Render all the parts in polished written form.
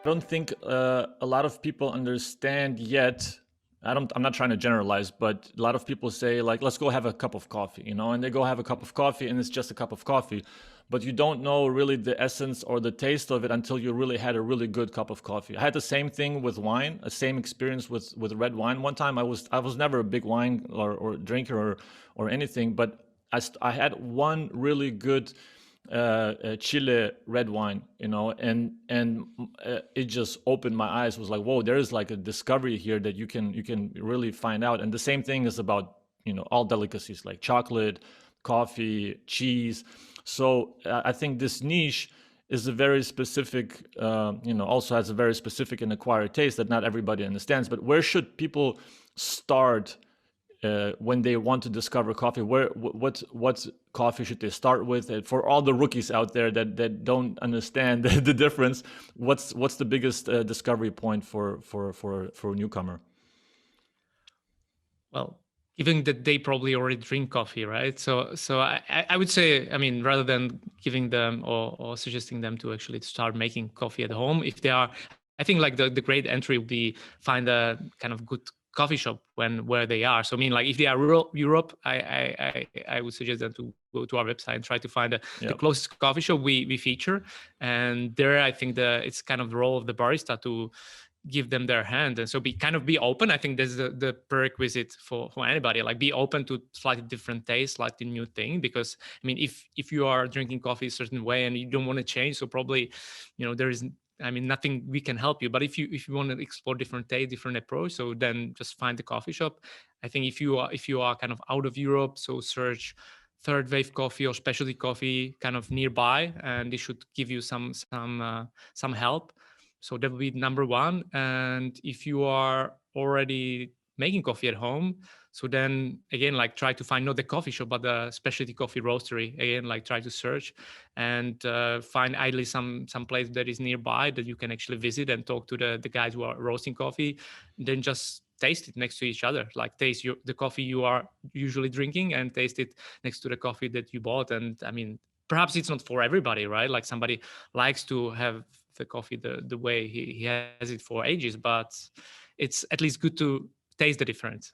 don't think a lot of people understand yet. I'm not trying to generalize, but a lot of people say like, let's go have a cup of coffee, and they go have a cup of coffee and it's just a cup of coffee. But you don't know really the essence or the taste of it until you really had a really good cup of coffee. I had the same thing with wine, a same experience with red wine. One time I was never a big wine or drinker or anything, but I had one really good Chile red wine, and it just opened my eyes. It was like, whoa, there is like a discovery here that you can really find out. And the same thing is about all delicacies like chocolate, coffee, cheese. So I think this niche is a very specific, also has a very specific and acquired taste that not everybody understands. But where should people start when they want to discover coffee? What coffee should they start with? And for all the rookies out there that don't understand the difference, what's the biggest discovery point for a newcomer? Well, given that they probably already drink coffee, right? So I would say, I mean, rather than giving them or suggesting them to actually start making coffee at home, if they are, I think like the great entry would be find a kind of good coffee shop where they are. So I mean, like if they are rural Europe, I would suggest them to go to our website and try to find the closest coffee shop we feature. And there, I think it's kind of the role of the barista to give them their hand, and so be open. I think that's the prerequisite for anybody. Like be open to slightly different taste, slightly new thing. Because I mean, if you are drinking coffee a certain way and you don't want to change, so probably there is, I mean, nothing we can help you. But if you want to explore different taste, different approach, so then just find the coffee shop. I think if you are kind of out of Europe, so search third wave coffee or specialty coffee kind of nearby, and they should give you some help. So that would be number one. And if you are already making coffee at home, so then again, like try to find not the coffee shop, but the specialty coffee roastery. Again, like try to search and find ideally some place that is nearby that you can actually visit and talk to the guys who are roasting coffee. Then just taste it next to each other. Like taste the coffee you are usually drinking and taste it next to the coffee that you bought. And I mean, perhaps it's not for everybody, right? Like somebody likes to have the coffee the way he has it for ages, but it's at least good to taste the difference.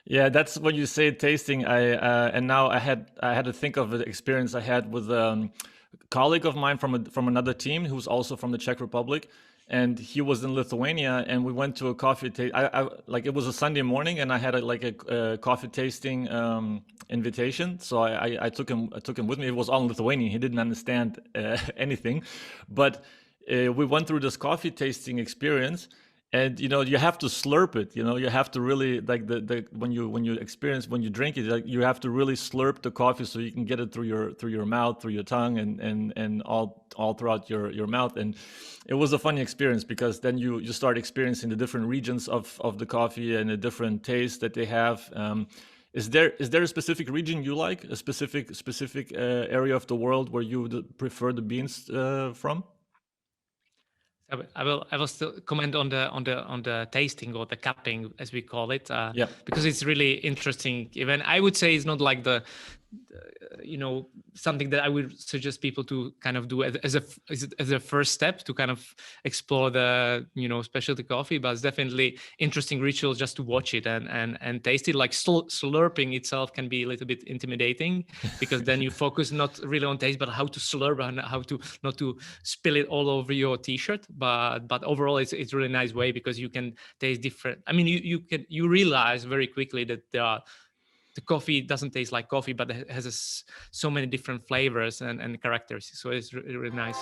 Yeah, that's when you say tasting. And now I had to think of the experience I had with a colleague of mine from another team who's also from the Czech Republic, and he was in Lithuania, and we went to a coffee taste. I like it was a Sunday morning, and I had a coffee tasting invitation. So I took him with me. It was all in Lithuanian. He didn't understand anything, but we went through this coffee tasting experience. And you have to slurp it. You have to really like the when you drink it, like, you have to really slurp the coffee so you can get it through your mouth, through your tongue, and all throughout your mouth. And it was a funny experience because then you start experiencing the different regions of the coffee and the different tastes that they have. Is there a specific region you like, a specific area of the world where you would prefer the beans from? I will still comment on the tasting or the cupping, as we call it, Yeah. because it's really interesting. Even I would say it's not like the something that I would suggest people to kind of do as a first step to kind of explore the specialty coffee, but it's definitely interesting ritual just to watch it and taste it. Like slurping itself can be a little bit intimidating because then you focus not really on taste but how to slurp and how to not to spill it all over your t-shirt. But overall it's really nice way because you can taste different. I mean, you realize very quickly that the coffee doesn't taste like coffee, but it has so many different flavors and characters. So it's really nice.